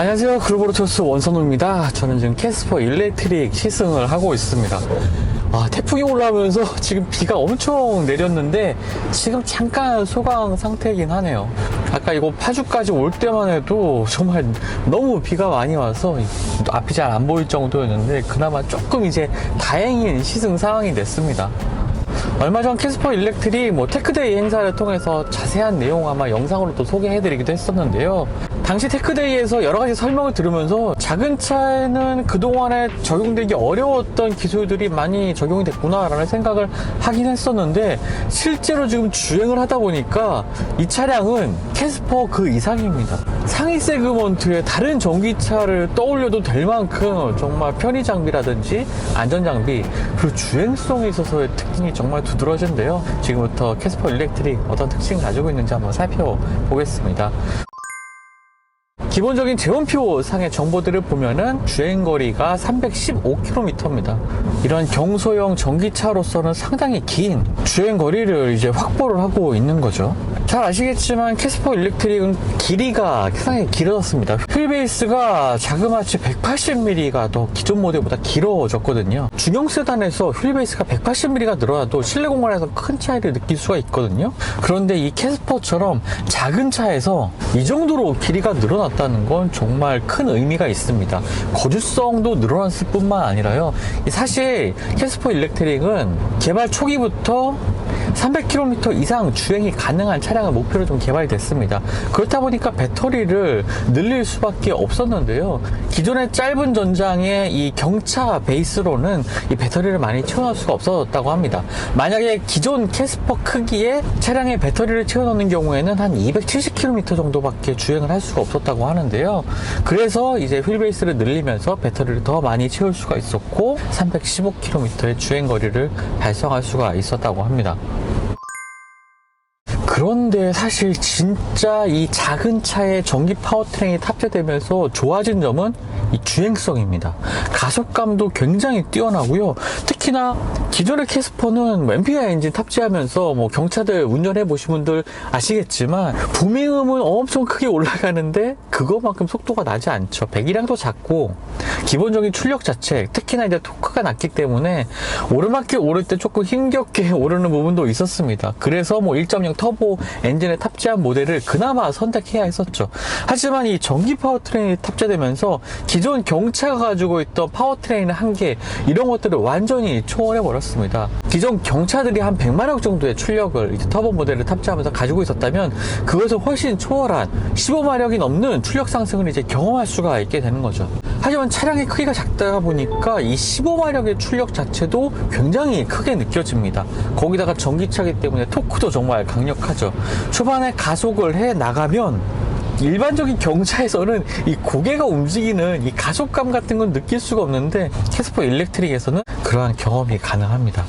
안녕하세요. 글로벌오토스 원선우입니다. 저는 지금 캐스퍼 일렉트릭 시승을 하고 있습니다. 태풍이 올라오면서 지금 비가 엄청 내렸는데 지금 잠깐 소강 상태이긴 하네요. 아까 이거 파주까지 올 때만 해도 정말 너무 비가 많이 와서 앞이 잘 안 보일 정도였는데 그나마 조금 이제 다행인 시승 상황이 됐습니다. 얼마 전 캐스퍼 일렉트릭 테크데이 행사를 통해서 자세한 내용 아마 영상으로 또 소개해드리기도 했었는데요. 당시 테크데이에서 여러가지 설명을 들으면서 작은 차에는 그동안에 적용되기 어려웠던 기술들이 많이 적용이 됐구나라는 생각을 하긴 했었는데 실제로 지금 주행을 하다 보니까 이 차량은 캐스퍼 그 이상입니다. 상위 세그먼트의 다른 전기차를 떠올려도 될 만큼 정말 편의 장비라든지 안전 장비 그리고 주행성에 있어서의 특징이 정말 두드러진데요. 지금부터 캐스퍼 일렉트릭 어떤 특징을 가지고 있는지 한번 살펴보겠습니다. 기본적인 제원표 상의 정보들을 보면은 주행거리가 315km입니다. 이런 경소형 전기차로서는 상당히 긴 주행거리를 이제 확보를 하고 있는 거죠. 잘 아시겠지만 캐스퍼 일렉트릭은 길이가 상당히 길어졌습니다. 휠베이스가 자그마치 180mm가 더 기존 모델보다 길어졌거든요. 중형 세단에서 휠베이스가 180mm가 늘어나도 실내 공간에서 큰 차이를 느낄 수가 있거든요. 그런데 이 캐스퍼처럼 작은 차에서 이 정도로 길이가 늘어났다는 건 정말 큰 의미가 있습니다. 거주성도 늘어났을 뿐만 아니라요. 사실 캐스퍼 일렉트릭은 개발 초기부터 300km 이상 주행이 가능한 차량을 목표로 좀 개발이 됐습니다. 그렇다 보니까 배터리를 늘릴 수밖에 없었는데요. 기존의 짧은 전장의 이 경차 베이스로는 이 배터리를 많이 채워넣을 수가 없어졌다고 합니다. 만약에 기존 캐스퍼 크기의 차량에 배터리를 채워넣는 경우에는 한 270km 정도밖에 주행을 할 수가 없었다고 하는데요. 그래서 이제 휠베이스를 늘리면서 배터리를 더 많이 채울 수가 있었고 315km의 주행거리를 달성할 수가 있었다고 합니다. 그런데 사실 진짜 이 작은 차에 전기 파워트레인이 탑재되면서 좋아진 점은 이 주행성입니다. 가속감도 굉장히 뛰어나고요. 특히나 기존의 캐스퍼는 앰피어 엔진 탑재하면서 경차들 운전해 보신 분들 아시겠지만 부밍음은 엄청 크게 올라가는데 그거만큼 속도가 나지 않죠. 배기량도 작고 기본적인 출력 자체, 특히나 이제 토크가 낮기 때문에 오르막길 오를 때 조금 힘겹게 오르는 부분도 있었습니다. 그래서 1.0 터보 엔진에 탑재한 모델을 그나마 선택해야 했었죠. 하지만 이 전기 파워트레인이 탑재되면서 기존 경차가 가지고 있던 파워트레인의 한계 이런 것들을 완전히 초월해 버렸습니다. 기존 경차들이 한 100마력 정도의 출력을 이제 터보 모델을 탑재하면서 가지고 있었다면 그것을 훨씬 초월한 15마력이 넘는 출력 상승을 이제 경험할 수가 있게 되는 거죠. 하지만 차량의 크기가 작다 보니까 이 15마력의 출력 자체도 굉장히 크게 느껴집니다. 거기다가 전기차이기 때문에 토크도 정말 강력하죠. 초반에 가속을 해 나가면 일반적인 경차에서는 이 고개가 움직이는 이 가속감 같은 건 느낄 수가 없는데 캐스퍼 일렉트릭에서는 그러한 경험이 가능합니다.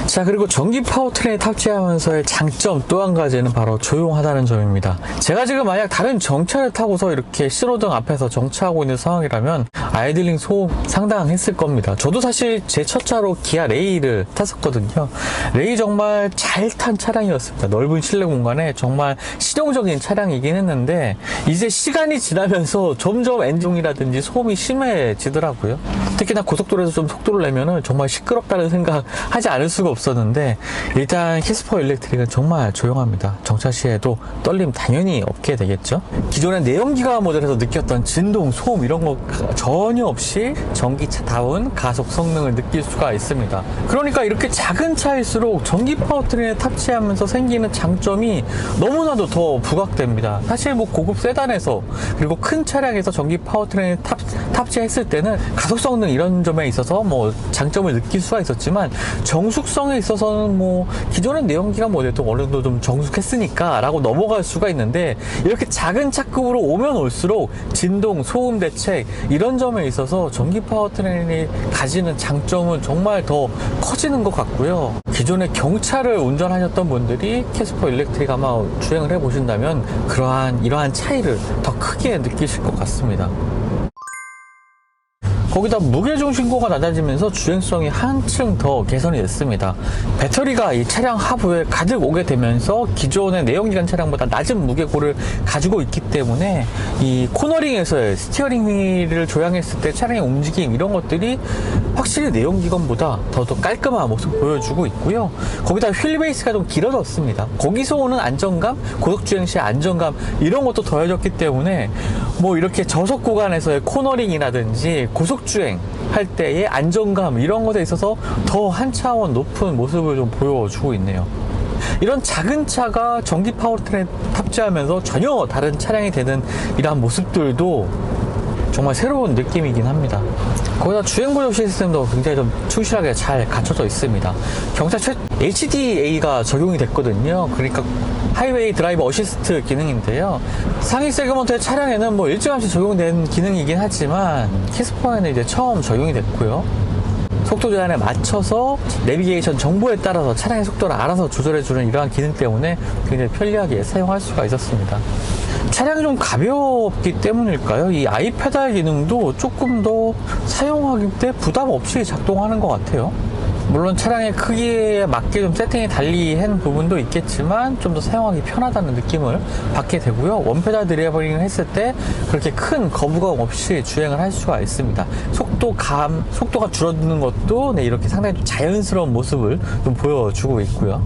자, 그리고 전기 파워트레인 탑재하면서의 장점 또 한 가지는 바로 조용하다는 점입니다. 제가 지금 만약 다른 정차를 타고서 이렇게 신호등 앞에서 정차하고 있는 상황이라면 아이들링 소음 상당했을 겁니다. 저도 사실 제 첫 차로 기아 레이를 탔었거든요. 레이 정말 잘 탄 차량이었습니다. 넓은 실내 공간에 정말 실용적인 차량이긴 했는데 이제 시간이 지나면서 점점 엔진이라든지 소음이 심해지더라고요. 특히나 고속도로에서 좀 속도를 내면은 정말 시끄럽다는 생각 하지 않을 수가 없었는데 일단 캐스퍼 일렉트릭은 정말 조용합니다. 정차 시에도 떨림 당연히 없게 되겠죠. 기존의 내연기관 모델에서 느꼈던 진동, 소음 이런 거 전혀 없이 전기차다운 가속 성능을 느낄 수가 있습니다. 그러니까 이렇게 작은 차일수록 전기 파워트레인에 탑재하면서 생기는 장점이 너무나도 더 부각됩니다. 사실 고급 세단에서 그리고 큰 차량에서 전기 파워트레인을 탑재했을 때는 가속 성능 이런 점에 있어서 장점을 느낄 수가 있었지만 정숙성에 있어서는 기존의 내연기관 모델도 어느 정도 좀 정숙했으니까 라고 넘어갈 수가 있는데 이렇게 작은 차급으로 오면 올수록 진동, 소음 대책 이런 점에 있어서 전기 파워트레인이 가지는 장점은 정말 더 커지는 것 같고요. 기존의 경차를 운전하셨던 분들이 캐스퍼 일렉트릭 아마 주행을 해보신다면 이러한 차이를 더 크게 느끼실 것 같습니다. 거기다 무게중심고가 낮아지면서 주행성이 한층 더 개선이 됐습니다. 배터리가 이 차량 하부에 가득 오게 되면서 기존의 내연기관 차량보다 낮은 무게고를 가지고 있기 때문에 이 코너링에서의 스티어링 휠을 조향했을 때 차량의 움직임 이런 것들이 확실히 내연기관보다 더 깔끔한 모습 보여주고 있고요. 거기다 휠 베이스가 좀 길어졌습니다. 거기서 오는 안정감, 고속주행 시의 안정감 이런 것도 더해졌기 때문에 뭐 이렇게 저속 구간에서의 코너링이라든지 고속주행 할 때의 안정감 이런 것에 있어서 더 한 차원 높은 모습을 좀 보여주고 있네요. 이런 작은 차가 전기 파워트레인에 탑재하면서 전혀 다른 차량이 되는 이러한 모습들도 정말 새로운 느낌이긴 합니다. 거기다 주행보조 시스템도 굉장히 좀 충실하게 잘 갖춰져 있습니다. 경차 HDA가 적용이 됐거든요. 그러니까 하이웨이 드라이브 어시스트 기능인데요. 상위 세그먼트의 차량에는 뭐 일찌감치 적용된 기능이긴 하지만 캐스퍼에는 이제 처음 적용이 됐고요. 속도 제한에 맞춰서 내비게이션 정보에 따라서 차량의 속도를 알아서 조절해주는 이러한 기능 때문에 굉장히 편리하게 사용할 수가 있었습니다. 차량이 좀 가볍기 때문일까요? 이 아이페달 기능도 조금 더 사용하기 때 부담 없이 작동하는 것 같아요. 물론 차량의 크기에 맞게 좀 세팅이 달리 한 부분도 있겠지만 좀 더 사용하기 편하다는 느낌을 받게 되고요. 원페달 드라이빙을 했을 때 그렇게 큰 거부감 없이 주행을 할 수가 있습니다. 속도가 줄어드는 것도 이렇게 상당히 좀 자연스러운 모습을 좀 보여주고 있고요.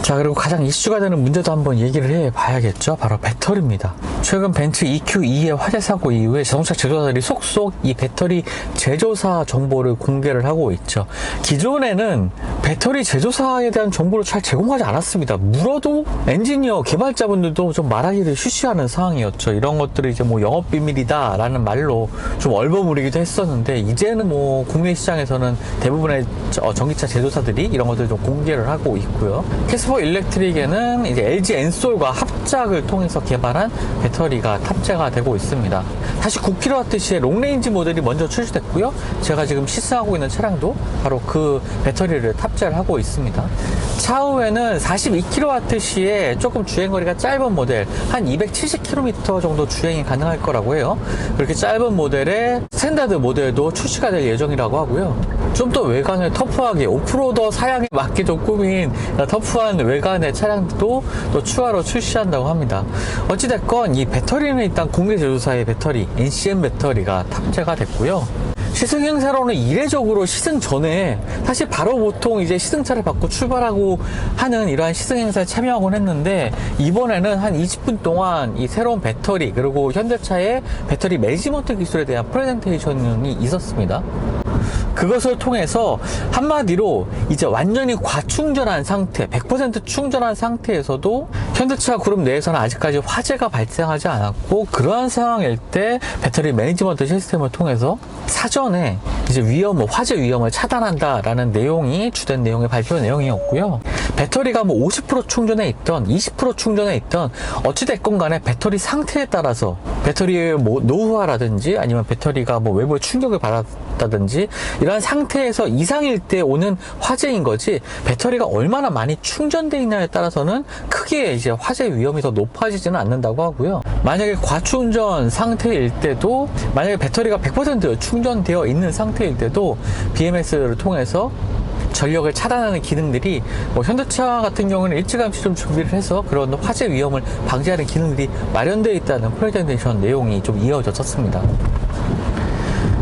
자, 그리고 가장 이슈가 되는 문제도 한번 얘기를 해봐야겠죠. 바로 배터리입니다. 최근 벤츠 EQ2의 화재 사고 이후에 자동차 제조사들이 속속 이 배터리 제조사 정보를 공개를 하고 있죠. 기존에는 배터리 제조사에 대한 정보를 잘 제공하지 않았습니다. 물어도 엔지니어 개발자분들도 좀 말하기를 쉬쉬하는 상황이었죠. 이런 것들이 이제 뭐 영업비밀이다 라는 말로 좀 얼버무리기도 했었는데, 이제는 뭐 국내 시장에서는 대부분의 전기차 제조사들이 이런 것들을 좀 공개를 하고 있고요. 캐스퍼 일렉트릭에는 이제 LG 엔솔과 합작을 통해서 개발한 배터리가 탑재가 되고 있습니다. 49kWh의 롱레인지 모델이 먼저 출시됐고요. 제가 지금 시승하고 있는 차량도 바로 그 배터리를 탑재를 하고 있습니다. 차후에는 42kWh의 조금 주행거리가 짧은 모델, 한 270km 정도 주행이 가능할 거라고 해요. 그렇게 짧은 모델의 스탠다드 모델도 출시가 될 예정이라고 하고요. 좀 더 외관을 터프하게, 오프로더 사양에 맞게 좀 꾸민 터프한 외관의 차량도 또 추가로 출시한다고 합니다. 어찌됐건 이 배터리는 일단 국내 제조사의 배터리, NCM 배터리가 탑재가 됐고요. 시승 행사로는 이례적으로 시승 전에 사실 바로 보통 이제 시승차를 받고 출발하고 하는 이러한 시승 행사에 참여하곤 했는데, 이번에는 한 20분 동안 이 새로운 배터리 그리고 현대차의 배터리 매니지먼트 기술에 대한 프레젠테이션이 있었습니다. 그것을 통해서 한마디로 이제 완전히 과충전한 상태, 100% 충전한 상태에서도 현대차 그룹 내에서는 아직까지 화재가 발생하지 않았고, 그러한 상황일 때 배터리 매니지먼트 시스템을 통해서 사전에 이제 화재 위험을 차단한다라는 내용이 주된 내용의 발표 내용이었고요. 배터리가 뭐 50% 충전에 있던 20% 충전에 있던 어찌됐건 간에 배터리 상태에 따라서 배터리의 뭐 노후화라든지 아니면 배터리가 뭐 외부의 충격을 받았다든지 이러한 상태에서 이상일 때 오는 화재인 거지, 배터리가 얼마나 많이 충전되어 있냐에 따라서는 크게 이제 화재 위험이 더 높아지지는 않는다고 하고요. 만약에 과충전 상태일 때도, 만약에 배터리가 100% 충전되어 있는 상태일 때도 BMS를 통해서 전력을 차단하는 기능들이 현대차 같은 경우는 일찌감치 좀 준비를 해서 그런 화재 위험을 방지하는 기능들이 마련되어 있다는 프레젠테이션 내용이 좀 이어졌습니다.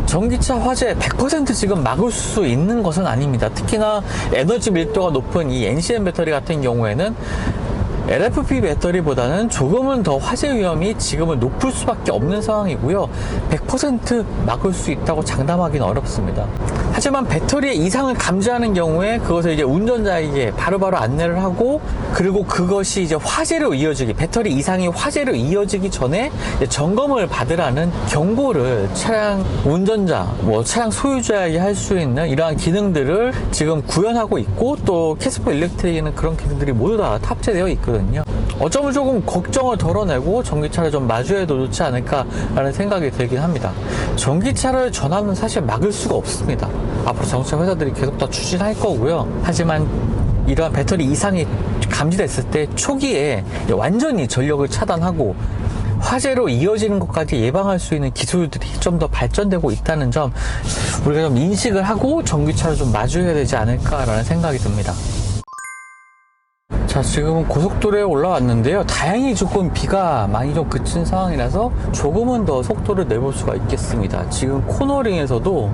전기차 화재 100% 지금 막을 수 있는 것은 아닙니다. 특히나 에너지 밀도가 높은 이 NCM 배터리 같은 경우에는 LFP 배터리보다는 조금은 더 화재 위험이 지금은 높을 수밖에 없는 상황이고요. 100% 막을 수 있다고 장담하기는 어렵습니다. 하지만 배터리의 이상을 감지하는 경우에 그것을 이제 운전자에게 바로바로 안내를 하고, 그리고 그것이 이제 화재로 이어지기, 배터리 이상이 화재로 이어지기 전에 점검을 받으라는 경고를 차량 운전자, 차량 소유자에게 할 수 있는 이러한 기능들을 지금 구현하고 있고, 또 캐스퍼 일렉트릭에는 그런 기능들이 모두 다 탑재되어 있거든요. 어쩌면 조금 걱정을 덜어내고 전기차를 좀 마주해도 좋지 않을까라는 생각이 들긴 합니다. 전기차를 전환은 사실 막을 수가 없습니다. 앞으로 자동차 회사들이 계속 더 추진할 거고요. 하지만 이러한 배터리 이상이 감지됐을 때 초기에 완전히 전력을 차단하고 화재로 이어지는 것까지 예방할 수 있는 기술들이 좀 더 발전되고 있다는 점 우리가 좀 인식을 하고 전기차를 좀 마주해야 되지 않을까라는 생각이 듭니다. 자, 지금은 고속도로에 올라왔는데요. 다행히 조금 비가 많이 좀 그친 상황이라서 조금은 더 속도를 내볼 수가 있겠습니다. 지금 코너링에서도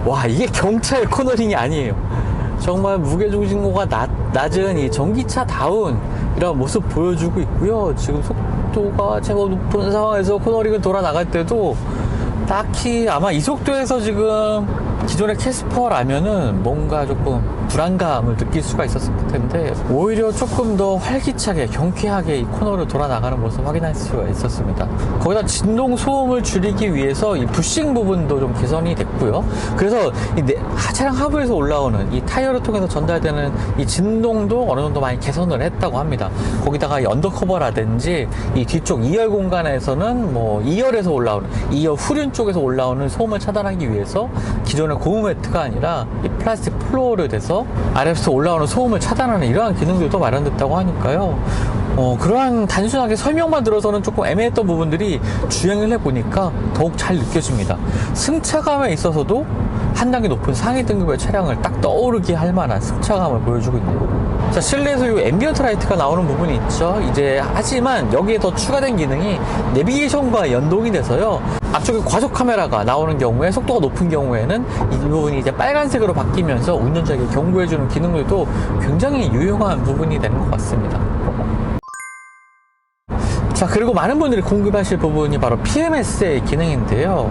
와, 이게 경차의 코너링이 아니에요. 정말 무게중심고가 낮은 이 전기차다운 이런 모습 보여주고 있고요. 지금 속도가 제법 높은 상황에서 코너링을 돌아 나갈 때도 딱히 아마 이 속도에서 지금 기존의 캐스퍼라면은 뭔가 조금 불안감을 느낄 수가 있었을 텐데 오히려 조금 더 활기차게 경쾌하게 이 코너를 돌아 나가는 모습 확인할 수가 있었습니다. 거기다 진동 소음을 줄이기 위해서 이 부싱 부분도 좀 개선이 됐고요. 그래서 이 차량 하부에서 올라오는 이 타이어를 통해서 전달되는 이 진동도 어느 정도 많이 개선을 했다고 합니다. 거기다가 이 언더커버라든지 이 뒤쪽 2열 공간에서는 뭐 2열에서 올라오는 2열 후륜 쪽에서 올라오는 소음을 차단하기 위해서 기존의 고무 매트가 아니라 이 플라스틱 플로어를 대서 아래에서 올라오는 소음을 차단하는 이러한 기능들도 마련됐다고 하니까요. 그러한 단순하게 설명만 들어서는 조금 애매했던 부분들이 주행을 해보니까 더욱 잘 느껴집니다. 승차감에 있어서도 한 단계 높은 상위 등급의 차량을 딱 떠오르게 할 만한 승차감을 보여주고 있네요. 자, 실내에서 이 앰비언트 라이트가 나오는 부분이 있죠. 이제 하지만 여기에 더 추가된 기능이 내비게이션과 연동이 돼서요. 앞쪽에 과속 카메라가 나오는 경우에 속도가 높은 경우에는 이 부분이 이제 빨간색으로 바뀌면서 운전자에게 경고해주는 기능들도 굉장히 유용한 부분이 되는 것 같습니다. 자, 그리고 많은 분들이 궁금하실 부분이 바로 PMS의 기능인데요.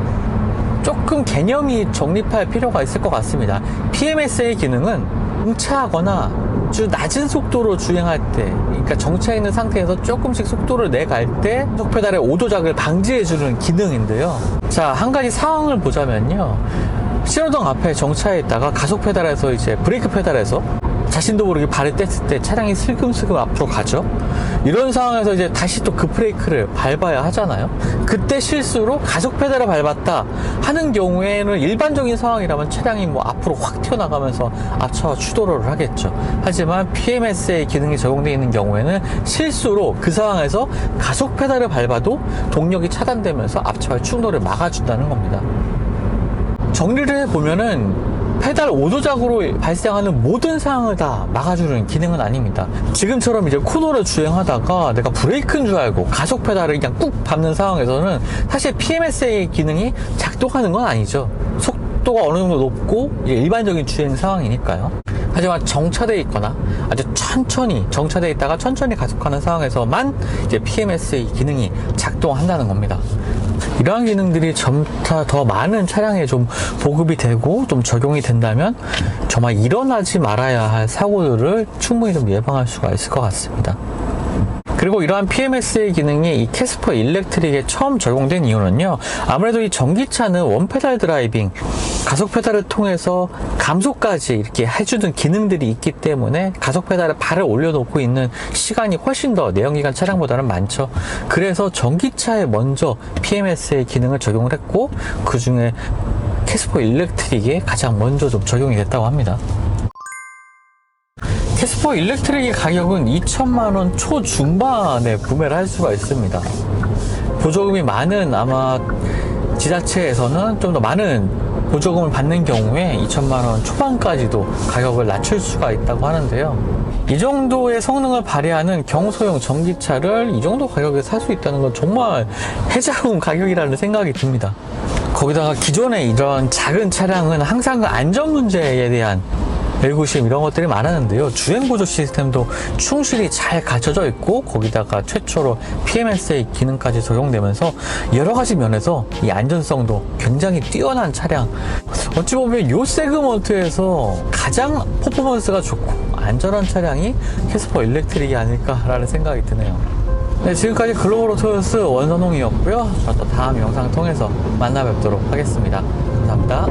조금 개념이 정립할 필요가 있을 것 같습니다. PMS의 기능은 정차하거나 아주 낮은 속도로 주행할 때, 그러니까 정차해 있는 상태에서 조금씩 속도를 내갈 때 가속 페달의 오도작을 방지해주는 기능인데요. 자, 한 가지 상황을 보자면요. 신호등 앞에 정차해 있다가 가속 페달에서 이제 브레이크 페달에서 자신도 모르게 발을 뗐을 때 차량이 슬금슬금 앞으로 가죠. 이런 상황에서 이제 다시 또 급브레이크를 밟아야 하잖아요. 그때 실수로 가속 페달을 밟았다 하는 경우에는 일반적인 상황이라면 차량이 뭐 앞으로 확 튀어나가면서 앞차와 추돌을 하겠죠. 하지만 PMS의 기능이 적용되어 있는 경우에는 실수로 그 상황에서 가속 페달을 밟아도 동력이 차단되면서 앞차와의 충돌을 막아준다는 겁니다. 정리를 해보면은 페달 오도작으로 발생하는 모든 상황을 다 막아주는 기능은 아닙니다. 지금처럼 이제 코너를 주행하다가 내가 브레이크인 줄 알고 가속 페달을 그냥 꾹 밟는 상황에서는 사실 PMS의 기능이 작동하는 건 아니죠. 속도가 어느 정도 높고 일반적인 주행 상황이니까요. 하지만 정차되어 있거나 아주 천천히 정차되어 있다가 천천히 가속하는 상황에서만 이제 PMS의 기능이 작동한다는 겁니다. 이러한 기능들이 점차 더 많은 차량에 좀 보급이 되고 좀 적용이 된다면 정말 일어나지 말아야 할 사고들을 충분히 좀 예방할 수가 있을 것 같습니다. 그리고 이러한 PMS의 기능이 이 캐스퍼 일렉트릭에 처음 적용된 이유는요. 아무래도 이 전기차는 원페달 드라이빙, 가속 페달을 통해서 감속까지 이렇게 해주는 기능들이 있기 때문에 가속 페달에 발을 올려놓고 있는 시간이 훨씬 더 내연기관 차량보다는 많죠. 그래서 전기차에 먼저 PMS의 기능을 적용을 했고 그 중에 캐스퍼 일렉트릭에 가장 먼저 좀 적용이 됐다고 합니다. 캐스퍼 일렉트릭의 가격은 2천만원 초중반에 구매를 할 수가 있습니다. 보조금이 많은 아마 지자체에서는 좀 더 많은 보조금을 받는 경우에 2천만원 초반까지도 가격을 낮출 수가 있다고 하는데요. 이 정도의 성능을 발휘하는 경소형 전기차를 이 정도 가격에 살 수 있다는 건 정말 해자로운 가격이라는 생각이 듭니다. 거기다가 기존의 이런 작은 차량은 항상 그 안전 문제에 대한 의구심 이런 것들이 많았는데요. 주행보조 시스템도 충실히 잘 갖춰져 있고 거기다가 최초로 PMS의 기능까지 적용되면서 여러 가지 면에서 이 안전성도 굉장히 뛰어난 차량, 어찌 보면 이 세그먼트에서 가장 퍼포먼스가 좋고 안전한 차량이 캐스퍼 일렉트릭이 아닐까라는 생각이 드네요. 네, 지금까지 글로벌 오토요스 원선홍이었고요. 또 다음 영상 통해서 만나 뵙도록 하겠습니다. 감사합니다.